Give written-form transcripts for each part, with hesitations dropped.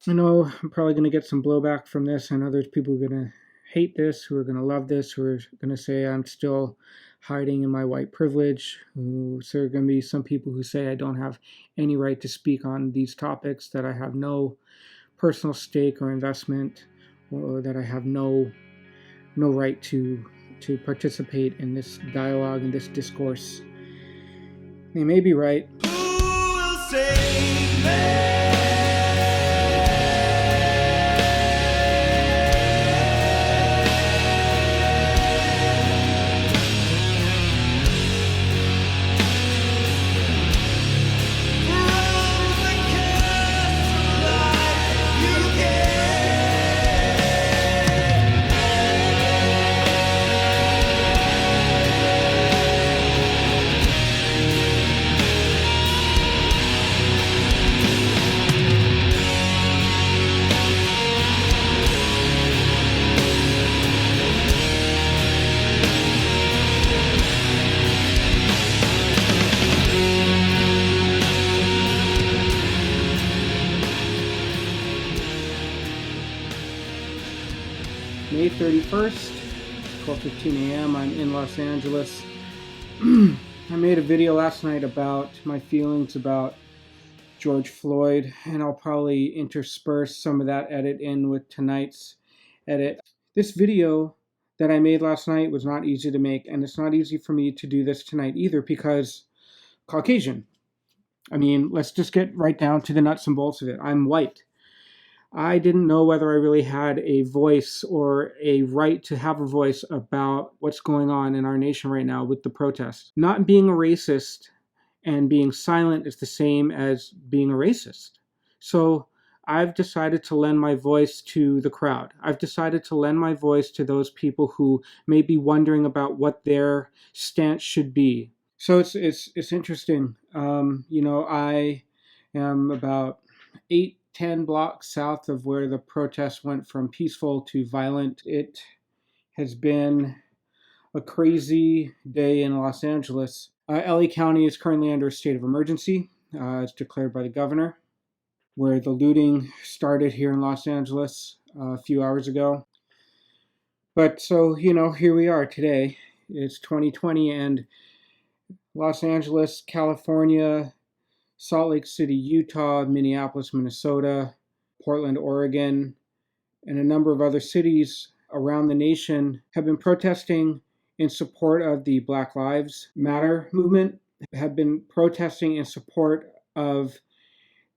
I know I'm probably going to get some blowback from this. I know there's people who are going to hate this, who are going to love this, who are going to say I'm still hiding in my white privilege. So there are going to be some people who say I don't have any right to speak on these topics, that I have no personal stake or investment, or that I have no right to participate in this dialogue and this discourse. They may be right. Who will save me? May 31st, 12:15 a.m. I'm in Los Angeles. I made a video last night about my feelings about George Floyd, and I'll probably intersperse some of that edit in with tonight's edit. This video that I made last night was not easy to make, and it's not easy for me to do this tonight either because Caucasian. I mean, let's just get right down to the nuts and bolts of it. I'm white. I didn't know whether I really had a voice or a right to have a voice about what's going on in our nation right now with the protests. Not being a racist and being silent is the same as being a racist. So I've decided to lend my voice to the crowd. I've decided to lend my voice to those people who may be wondering about what their stance should be. So it's interesting. I am about 8-10 blocks south of where the protests went from peaceful to violent. It has been a crazy day in Los Angeles. LA County is currently under a state of emergency. It's declared by the governor, where the looting started here in Los Angeles a few hours ago. But so, here we are today. It's 2020, and Los Angeles, California, Salt Lake City, Utah, Minneapolis, Minnesota, Portland, Oregon, and a number of other cities around the nation have been protesting in support of the Black Lives Matter movement, have been protesting in support of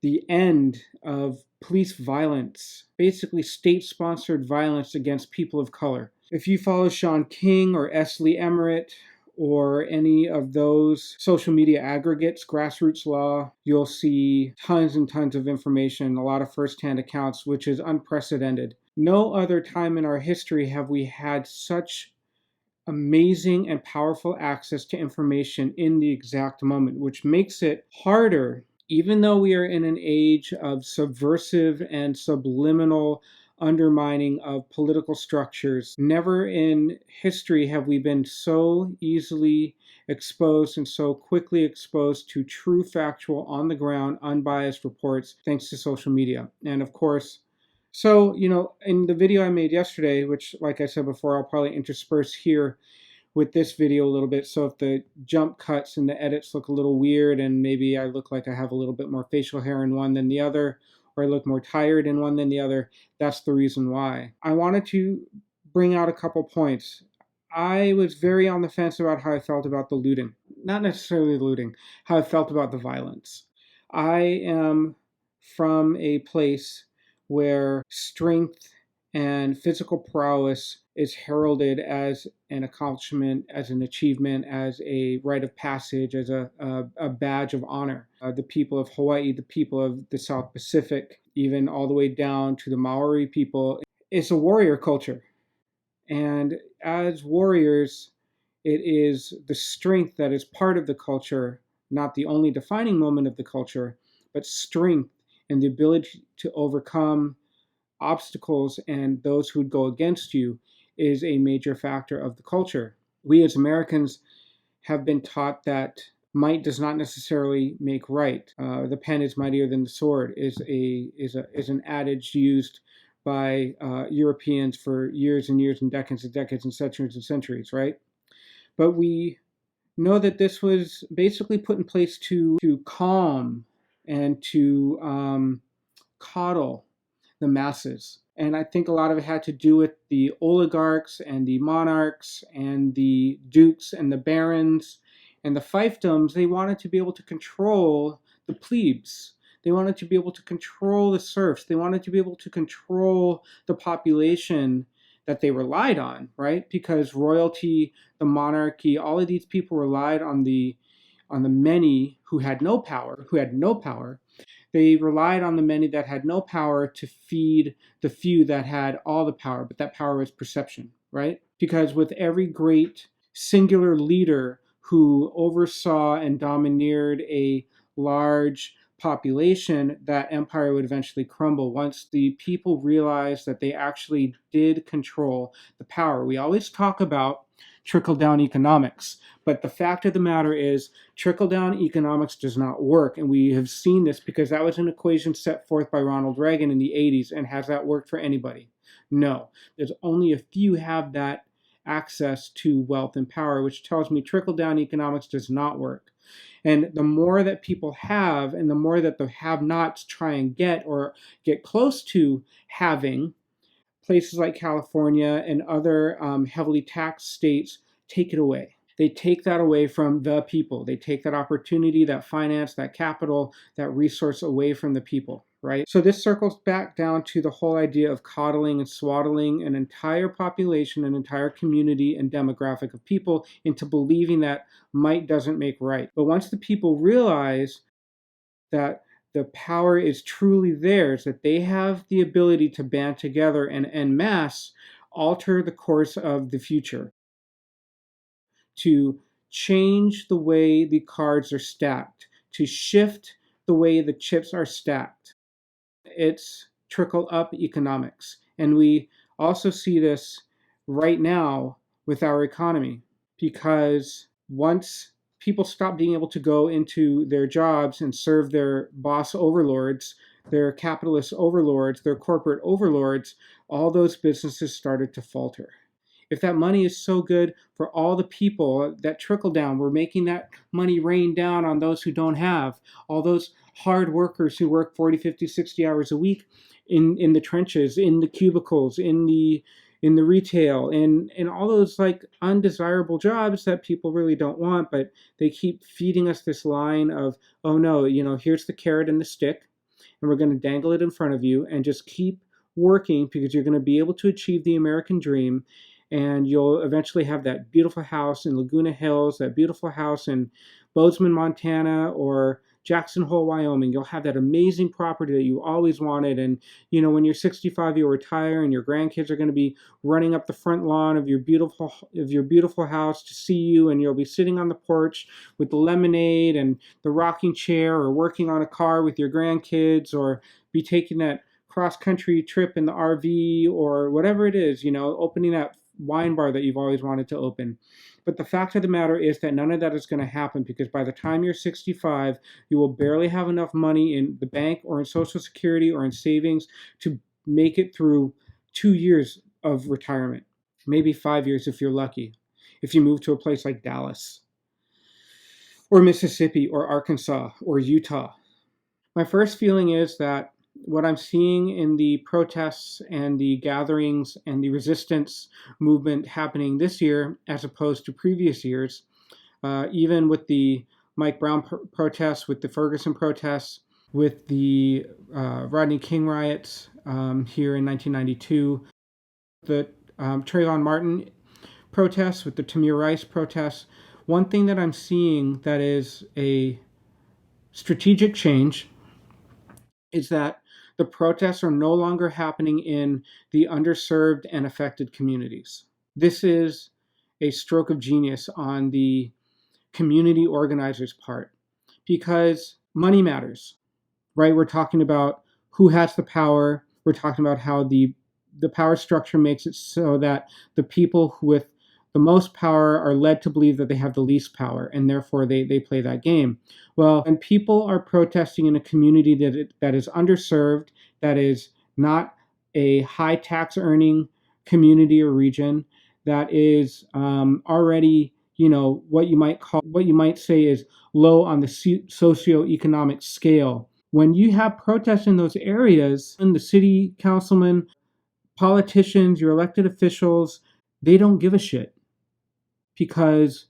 the end of police violence, basically state-sponsored violence against people of color. If you follow Sean King or S. Lee Emmerich or any of those social media aggregates, Grassroots Law, you'll see tons and tons of information, a lot of firsthand accounts, which is unprecedented. No other time in our history have we had such amazing and powerful access to information in the exact moment, which makes it harder, even though we are in an age of subversive and subliminal undermining of political structures. Never in history have we been so easily exposed and so quickly exposed to true, factual, on the ground, unbiased reports thanks to social media. And of course, so, in the video I made yesterday, which, like I said before, I'll probably intersperse here with this video a little bit. So if the jump cuts and the edits look a little weird, and maybe I look like I have a little bit more facial hair in one than the other, or I look more tired in one than the other, that's the reason why. I wanted to bring out a couple points. I was very on the fence about how I felt about the looting. Not necessarily the looting, how I felt about the violence. I am from a place where strength and physical prowess is heralded as an accomplishment, as an achievement, as a rite of passage, as a badge of honor. The people of Hawaii, the people of the South Pacific, even all the way down to the Maori people, it's a warrior culture. And as warriors, it is the strength that is part of the culture, not the only defining moment of the culture, but strength and the ability to overcome obstacles and those who would go against you is a major factor of the culture. We as Americans have been taught that might does not necessarily make right. The pen is mightier than the sword is an adage used by Europeans for years and years and decades and centuries, right? But we know that this was basically put in place to calm and to coddle the masses. And I think a lot of it had to do with the oligarchs and the monarchs and the dukes and the barons and the fiefdoms. They wanted to be able to control the plebes. They wanted to be able to control the serfs. They wanted to be able to control the population that they relied on, right? Because royalty, the monarchy, all of these people relied on the many who had no power, They relied on the many that had no power to feed the few that had all the power, but that power was perception, right? Because with every great singular leader who oversaw and domineered a large population, that empire would eventually crumble once the people realized that they actually did control the power. We always talk about trickle-down economics, but the fact of the matter is trickle-down economics does not work, and we have seen this because that was an equation set forth by Ronald Reagan in the 80s, and has that worked for anybody? No. There's only a few have that access to wealth and power, which tells me trickle-down economics does not work. And the more that people have, and the more that the have-nots try and get or get close to having, places like California and other heavily taxed states take it away. They take that away from the people. They take that opportunity, that finance, that capital, that resource away from the people, right? So this circles back down to the whole idea of coddling and swaddling an entire population, an entire community and demographic of people into believing that might doesn't make right. But once the people realize that the power is truly theirs, that they have the ability to band together and en masse alter the course of the future, to change the way the cards are stacked, to shift the way the chips are stacked. It's trickle up economics. And we also see this right now with our economy, because once people stop being able to go into their jobs and serve their boss overlords, their capitalist overlords, their corporate overlords, all those businesses started to falter. If that money is so good for all the people, that trickle down, we're making that money rain down on those who don't have, all those hard workers who work 40, 50, 60 hours a week in the trenches, in the cubicles, in the retail, in all those like undesirable jobs that people really don't want, but they keep feeding us this line of, oh no, here's the carrot and the stick, and we're going to dangle it in front of you and just keep working because you're going to be able to achieve the American dream. And you'll eventually have that beautiful house in Laguna Hills, that beautiful house in Bozeman, Montana, or Jackson Hole, Wyoming. You'll have that amazing property that you always wanted. And, when you're 65, you'll retire and your grandkids are going to be running up the front lawn of your beautiful house to see you. And you'll be sitting on the porch with the lemonade and the rocking chair, or working on a car with your grandkids, or be taking that cross-country trip in the RV, or whatever it is, opening that wine bar that you've always wanted to open. But the fact of the matter is that none of that is going to happen, because by the time you're 65, you will barely have enough money in the bank or in Social Security or in savings to make it through 2 years of retirement, maybe 5 years if you're lucky, if you move to a place like Dallas or Mississippi or Arkansas or Utah. My first feeling is that what I'm seeing in the protests and the gatherings and the resistance movement happening this year, as opposed to previous years, even with the Mike Brown protests, with the Ferguson protests, with the Rodney King riots here in 1992, the Trayvon Martin protests, with the Tamir Rice protests, one thing that I'm seeing that is a strategic change is that the protests are no longer happening in the underserved and affected communities. This is a stroke of genius on the community organizers' part, because money matters, right? We're talking about who has the power. We're talking about how the power structure makes it so that the people with the most power are led to believe that they have the least power, and therefore they play that game. Well, when people are protesting in a community that is underserved, that is not a high tax earning community or region, that is already, what you might say is low on the socioeconomic scale. When you have protests in those areas, and the city councilmen, politicians, your elected officials, they don't give a shit because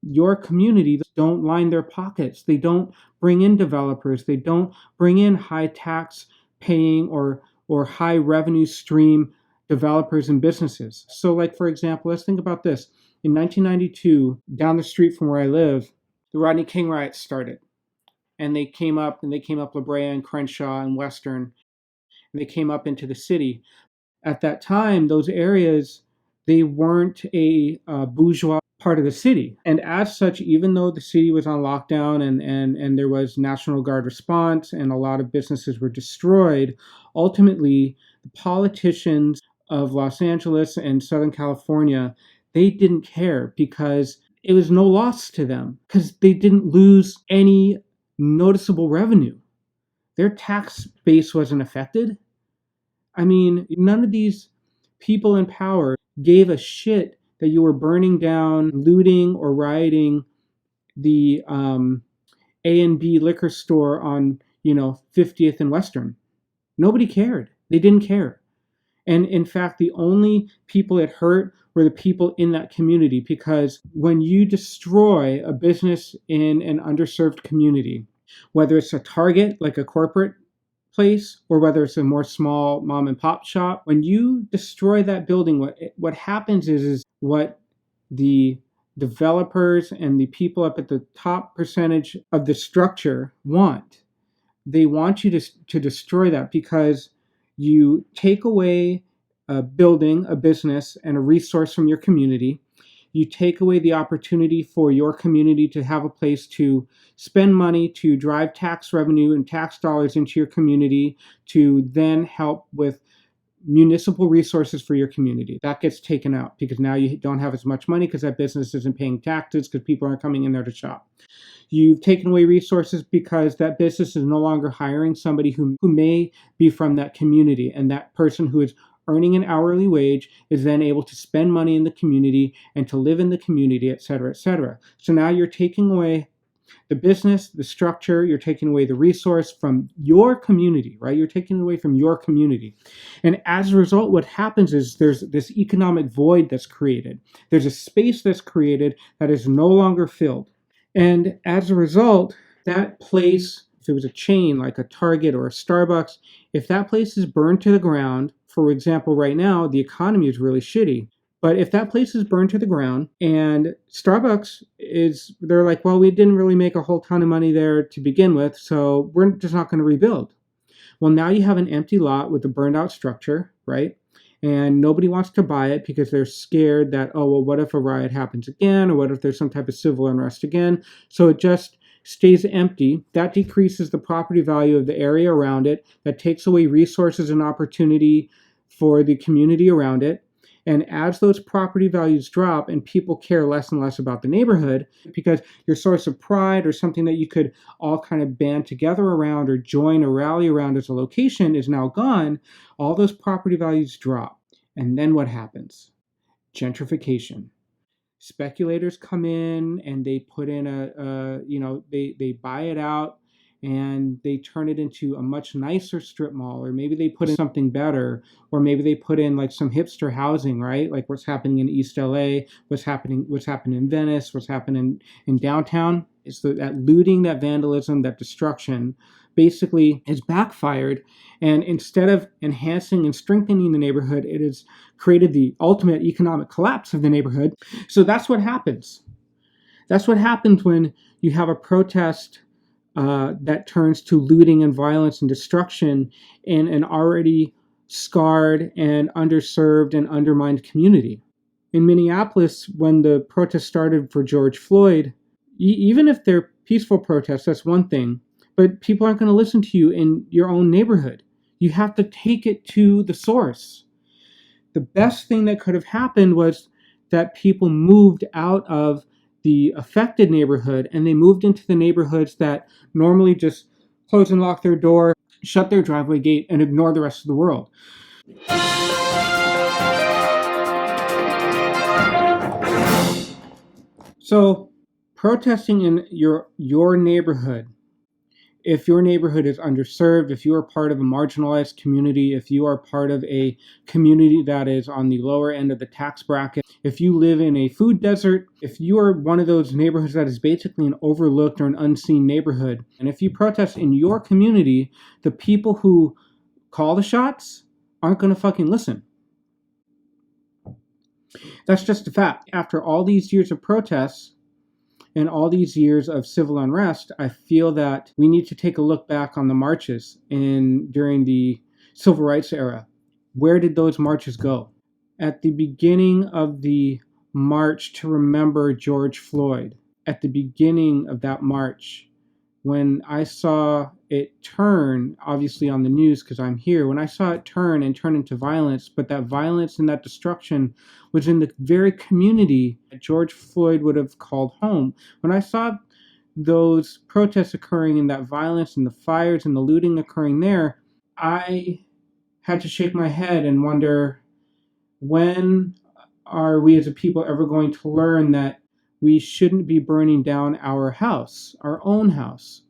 your community don't line their pockets. They don't bring in developers. They don't bring in high tax paying or high revenue stream developers and businesses. So like, for example, let's think about this. In 1992, down the street from where I live, the Rodney King riots started. And they came up La Brea and Crenshaw and Western, and they came up into the city. At that time, those areas, they weren't a bourgeois part of the city. And as such, even though the city was on lockdown and there was National Guard response and a lot of businesses were destroyed, ultimately, the politicians of Los Angeles and Southern California, they didn't care because it was no loss to them because they didn't lose any noticeable revenue. Their tax base wasn't affected. I mean, none of these people in power gave a shit that you were burning down, looting, or rioting the A and B liquor store on 50th and Western. Nobody cared. They didn't care. And in fact, the only people it hurt were the people in that community, because when you destroy a business in an underserved community, whether it's a Target, like a corporate place, or whether it's a more small mom and pop shop, when you destroy that building, what happens is what the developers and the people up at the top percentage of the structure want. They want you to destroy that because you take away a building, a business, and a resource from your community. You take away the opportunity for your community to have a place to spend money, to drive tax revenue and tax dollars into your community, to then help with municipal resources for your community. That gets taken out because now you don't have as much money because that business isn't paying taxes because people aren't coming in there to shop. You've taken away resources because that business is no longer hiring somebody who may be from that community, and that person who is earning an hourly wage is then able to spend money in the community and to live in the community, et cetera, et cetera. So now you're taking away the business, the structure, you're taking away the resource from your community, right? You're taking it away from your community. And as a result, what happens is there's this economic void that's created. There's a space that's created that is no longer filled. And as a result, that place, if it was a chain like a Target or a Starbucks, if that place is burned to the ground, for example, right now, the economy is really shitty. But if that place is burned to the ground and Starbucks they're like, well, we didn't really make a whole ton of money there to begin with, so we're just not going to rebuild. Well, now you have an empty lot with a burned out structure, right? And nobody wants to buy it because they're scared that, oh, well, what if a riot happens again? Or what if there's some type of civil unrest again? So it just stays empty. That decreases the property value of the area around it. That takes away resources and opportunity for the community around it. And as those property values drop and people care less and less about the neighborhood, because your source of pride or something that you could all kind of band together around or join or rally around as a location is now gone, all those property values drop. And then what happens? Gentrification. Speculators come in and they put in they buy it out and they turn it into a much nicer strip mall, or maybe they put in something better, or maybe they put in like some hipster housing, right? Like what's happening in East LA, what's happening in Venice, what's happening in downtown. It's that looting, that vandalism, that destruction basically has backfired. And instead of enhancing and strengthening the neighborhood, it has created the ultimate economic collapse of the neighborhood. So that's what happens. That's what happens when you have a protest that turns to looting and violence and destruction in an already scarred and underserved and undermined community. In Minneapolis, when the protest started for George Floyd, even if they're peaceful protests, that's one thing, but people aren't going to listen to you in your own neighborhood. You have to take it to the source. The best thing that could have happened was that people moved out of the affected neighborhood and they moved into the neighborhoods that normally just close and lock their door, shut their driveway gate, and ignore the rest of the world. So, protesting in your neighborhood, if your neighborhood is underserved, if you are part of a marginalized community, if you are part of a community that is on the lower end of the tax bracket, if you live in a food desert, if you are one of those neighborhoods that is basically an overlooked or an unseen neighborhood, and if you protest in your community, the people who call the shots aren't going to fucking listen. That's just a fact. After all these years of protests, and all these years of civil unrest, I feel that we need to take a look back on the marches during the civil rights era. Where did those marches go? At the beginning of the march to remember George Floyd, at the beginning of that march, when I saw it turn, obviously on the news because I'm here, when I saw it turn into violence, but that violence and that destruction was in the very community that George Floyd would have called home. When I saw those protests occurring and that violence and the fires and the looting occurring there, I had to shake my head and wonder, when are we as a people ever going to learn that we shouldn't be burning down our house, our own house?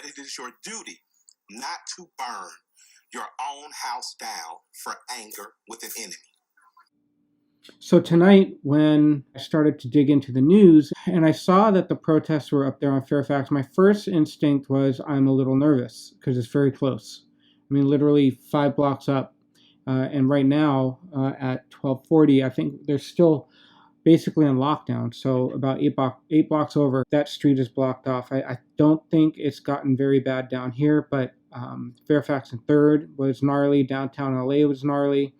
It is your duty not to burn your own house down for anger with an enemy. So tonight, when I started to dig into the news and I saw that the protests were up there on Fairfax, my first instinct was I'm a little nervous because it's very close. I mean, literally 5 blocks up. And right now at 12:40, I think they're still basically on lockdown. So about 8 blocks over, that street is blocked off. I don't think it's gotten very bad down here, but Fairfax and 3rd was gnarly. Downtown LA was gnarly.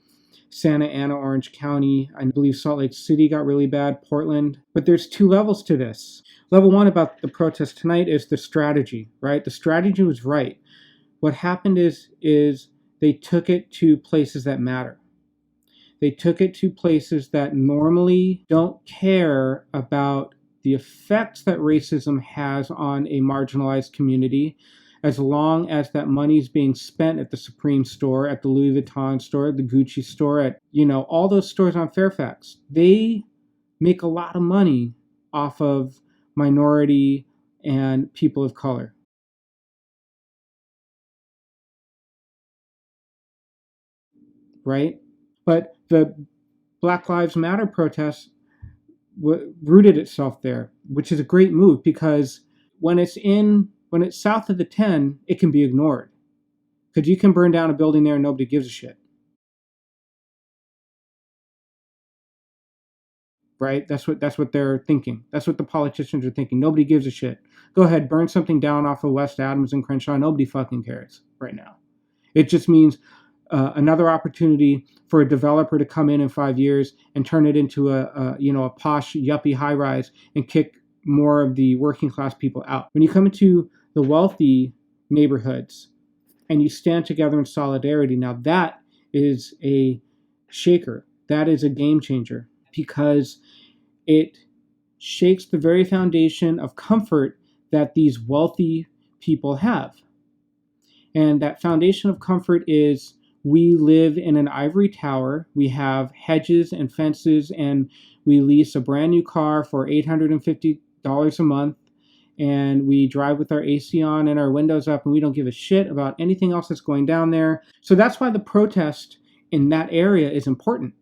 Santa Ana, Orange County, I believe Salt Lake City got really bad, Portland. But there's 2 levels to this. Level 1 about the protest tonight is the strategy, right? The strategy was right. What happened is they took it to places that matter. They took it to places that normally don't care about the effects that racism has on a marginalized community, as long as that money is being spent at the Supreme store, at the Louis Vuitton store, at the Gucci store, at, all those stores on Fairfax. They make a lot of money off of minority and people of color. Right? But the Black Lives Matter protest rooted itself there, which is a great move because when it's south of the 10, it can be ignored because you can burn down a building there and nobody gives a shit. Right? That's what they're thinking. That's what the politicians are thinking. Nobody gives a shit. Go ahead, burn something down off of West Adams and Crenshaw. Nobody fucking cares right now. It just means another opportunity for a developer to come in 5 years and turn it into a posh yuppie high rise and kick more of the working class people out. When you come into the wealthy neighborhoods and you stand together in solidarity, now that is a shaker. That is a game changer because it shakes the very foundation of comfort that these wealthy people have. And that foundation of comfort is, we live in an ivory tower, we have hedges and fences, and we lease a brand new car for $850 a month, and we drive with our AC on and our windows up, and we don't give a shit about anything else that's going down there. So that's why the protest in that area is important.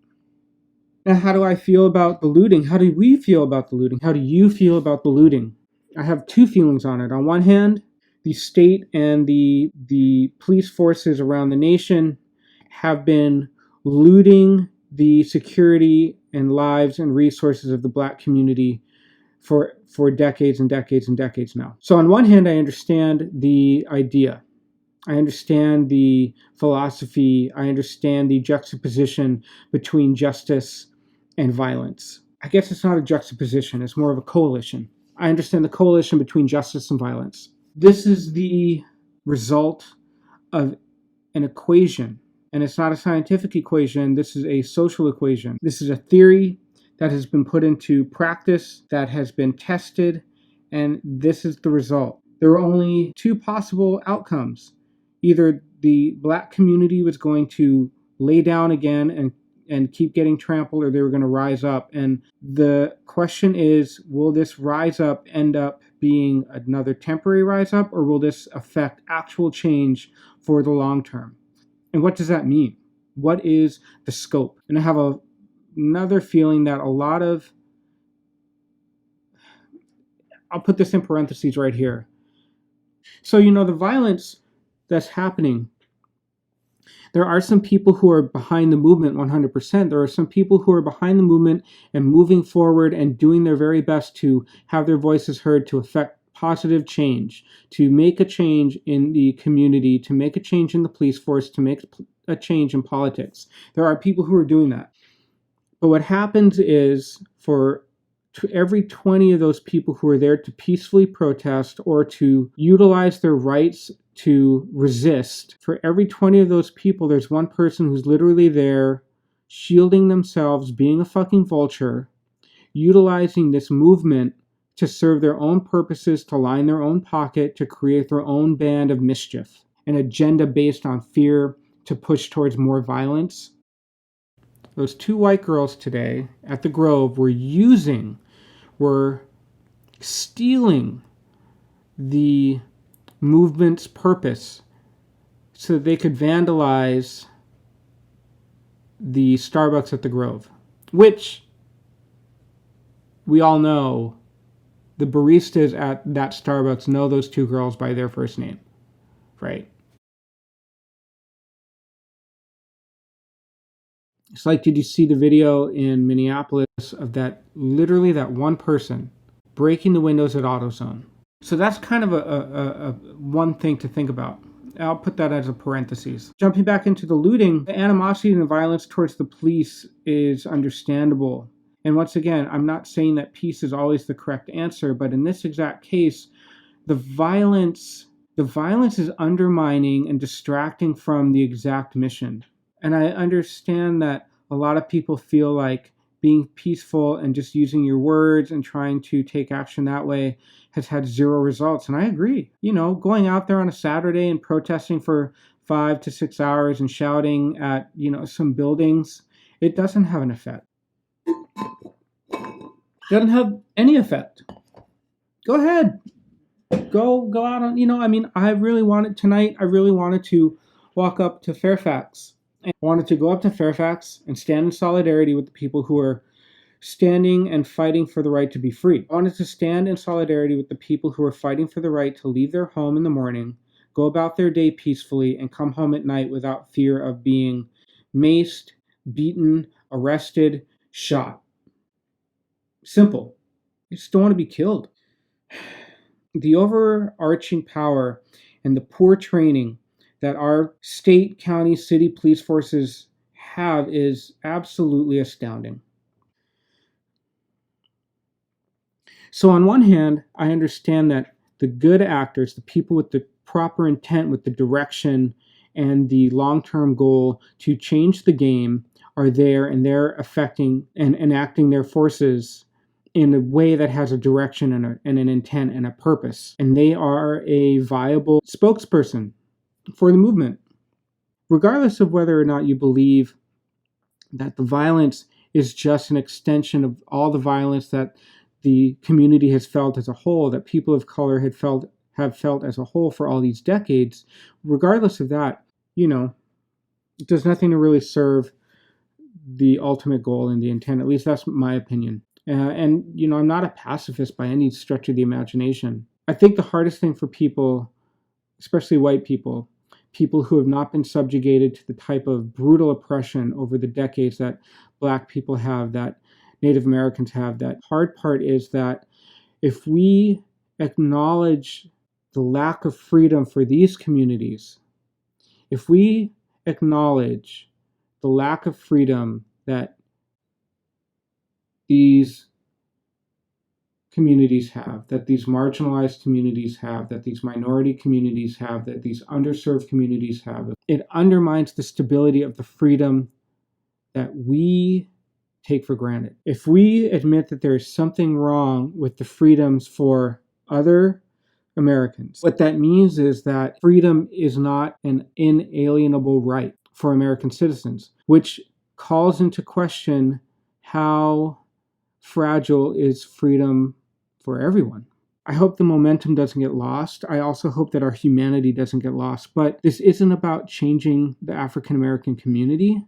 Now, how do I feel about the looting? How do we feel about the looting? How do you feel about the looting? I have 2 feelings on it. On one hand, the state and the police forces around the nation have been looting the security and lives and resources of the Black community for decades and decades and decades now. So on one hand, I understand the idea. I understand the philosophy. I understand the juxtaposition between justice and violence. I guess it's not a juxtaposition, it's more of a coalition. I understand the coalition between justice and violence. This is the result of an equation, and it's not a scientific equation. This is a social equation. This is a theory that has been put into practice, that has been tested, and this is the result. There are only two possible outcomes. Either the black community was going to lay down again and keep getting trampled, or they were going to rise up. And the question is, will this rise up end up being another temporary rise up, or will this affect actual change for the long term? And what does that mean? What is the scope? And I have another feeling that a lot of, I'll put this in parentheses right here. So, the violence that's happening, there are some people who are behind the movement 100%. There are some people who are behind the movement and moving forward and doing their very best to have their voices heard, to affect positive change, to make a change in the community, to make a change in the police force, to make a change in politics. There are people who are doing that. But what happens is, for every 20 of those people who are there to peacefully protest or to utilize their rights to resist, for every 20 of those people, there's one person who's literally there, shielding themselves, being a fucking vulture, utilizing this movement to serve their own purposes, to line their own pocket, to create their own band of mischief, an agenda based on fear to push towards more violence. Those two white girls today at the Grove were stealing the movement's purpose so that they could vandalize the Starbucks at the Grove, which we all know the baristas at that Starbucks know those two girls by their first name, right? It's like, did you see the video in Minneapolis of that one person breaking the windows at AutoZone? So that's kind of a one thing to think about. I'll put that as a parenthesis. Jumping back into the looting, the animosity and the violence towards the police is understandable. And once again, I'm not saying that peace is always the correct answer, but in this exact case, the violence is undermining and distracting from the exact mission. And I understand that a lot of people feel like being peaceful and just using your words and trying to take action that way has had zero results. And I agree. Going out there on a Saturday and protesting for 5 to 6 hours and shouting at, some buildings, it doesn't have an effect. It doesn't have any effect. Go ahead. Go out on, I really wanted to walk up to Fairfax. I wanted to go up to Fairfax and stand in solidarity with the people who are standing and fighting for the right to be free. I wanted to stand in solidarity with the people who are fighting for the right to leave their home in the morning, go about their day peacefully, and come home at night without fear of being maced, beaten, arrested, shot. Simple. You just don't want to be killed. The overarching power and the poor training that our state, county, city police forces have is absolutely astounding. So on one hand, I understand that the good actors, the people with the proper intent, with the direction and the long-term goal to change the game are there, and they're affecting and enacting their forces in a way that has a direction and an intent and a purpose. And they are a viable spokesperson for the movement. Regardless of whether or not you believe that the violence is just an extension of all the violence that the community has felt as a whole, that people of color have felt as a whole for all these decades, regardless of that, it does nothing to really serve the ultimate goal and the intent. At least that's my opinion. And I'm not a pacifist by any stretch of the imagination. I think the hardest thing for people, especially white people who have not been subjugated to the type of brutal oppression over the decades that Black people have, that Native Americans have, that hard part is that if we acknowledge the lack of freedom for these communities, if we acknowledge the lack of freedom that these communities have, that these marginalized communities have, that these minority communities have, that these underserved communities have, it undermines the stability of the freedom that we take for granted. If we admit that there is something wrong with the freedoms for other Americans, what that means is that freedom is not an inalienable right for American citizens, which calls into question how fragile is freedom for everyone. I hope the momentum doesn't get lost. I also hope that our humanity doesn't get lost. But this isn't about changing the African American community.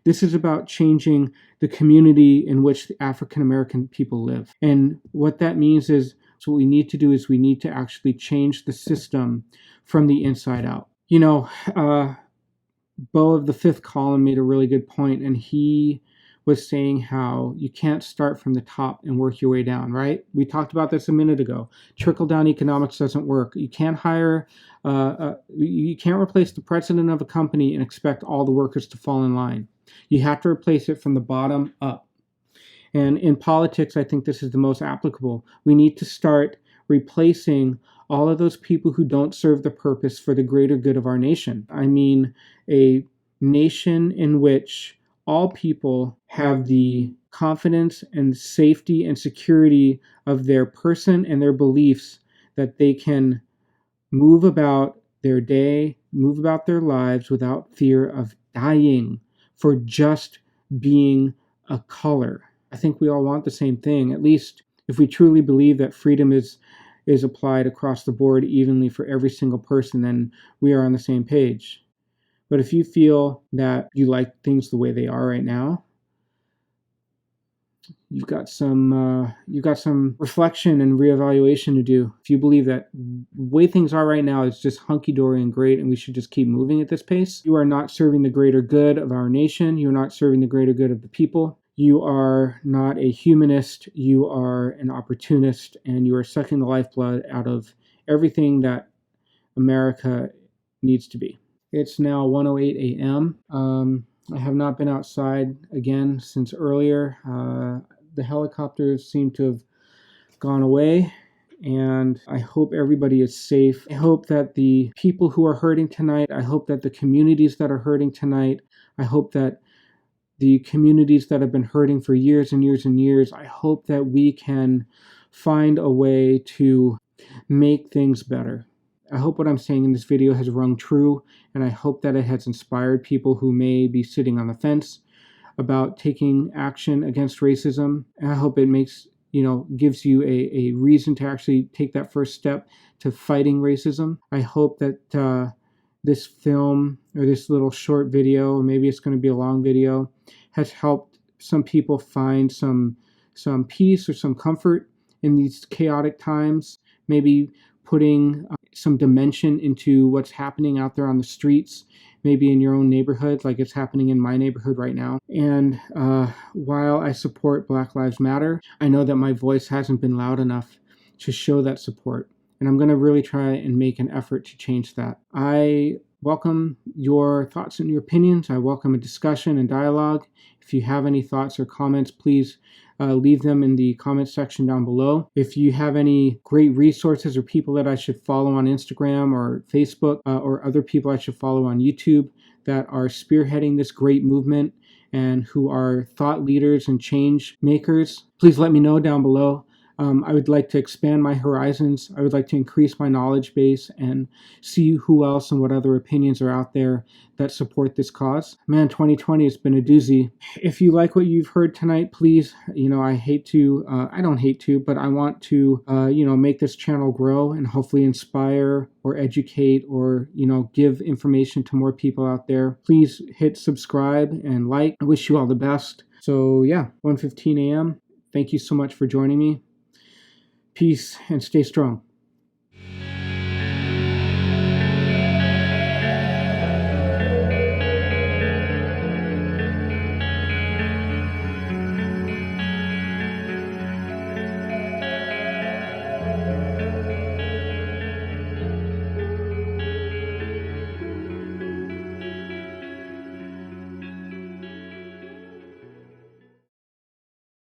This is about changing the community in which the African American people live. And what that means is, so what we need to do is we need to actually change the system from the inside out. You know, Bo of the Fifth Column made a really good point, and he was saying how you can't start from the top and work your way down, right? We talked about this a minute ago. Trickle-down economics doesn't work. You can't you can't replace the president of a company and expect all the workers to fall in line. You have to replace it from the bottom up. And in politics, I think this is the most applicable. We need to start replacing all of those people who don't serve the purpose for the greater good of our nation. I mean, a nation in which all people have the confidence and safety and security of their person and their beliefs, that they can move about their day, move about their lives without fear of dying for just being a color. I think we all want the same thing. At least if we truly believe that freedom is applied across the board evenly for every single person, then we are on the same page. But if you feel that you like things the way they are right now, you've got some reflection and reevaluation to do. If you believe that the way things are right now is just hunky-dory and great and we should just keep moving at this pace, you are not serving the greater good of our nation. You're not serving the greater good of the people. You are not a humanist. You are an opportunist, and you are sucking the lifeblood out of everything that America needs to be. It's now 1:08 a.m. I have not been outside again since earlier. The helicopters seem to have gone away, and I hope everybody is safe. I hope that the people who are hurting tonight, I hope that the communities that are hurting tonight, I hope that the communities that have been hurting for years and years and years, I hope that we can find a way to make things better. I hope what I'm saying in this video has rung true, and I hope that it has inspired people who may be sitting on the fence about taking action against racism. And I hope it gives you a reason to actually take that first step to fighting racism. I hope that this film or this little short video, or maybe it's going to be a long video, has helped some people find some peace or some comfort in these chaotic times. Maybe putting some dimension into what's happening out there on the streets, maybe in your own neighborhood, like it's happening in my neighborhood right now. And while I support Black Lives Matter, I know that my voice hasn't been loud enough to show that support. And I'm going to really try and make an effort to change that. I welcome your thoughts and your opinions. I welcome a discussion and dialogue. If you have any thoughts or comments, please leave them in the comments section down below. If you have any great resources or people that I should follow on Instagram or Facebook, or other people I should follow on YouTube that are spearheading this great movement and who are thought leaders and change makers, please let me know down below. I would like to expand my horizons. I would like to increase my knowledge base and see who else and what other opinions are out there that support this cause. Man, 2020 has been a doozy. If you like what you've heard tonight, please, I don't hate to, but I want to, make this channel grow and hopefully inspire or educate or, give information to more people out there. Please hit subscribe and like. I wish you all the best. So yeah, 1:15 a.m. Thank you so much for joining me. Peace and stay strong.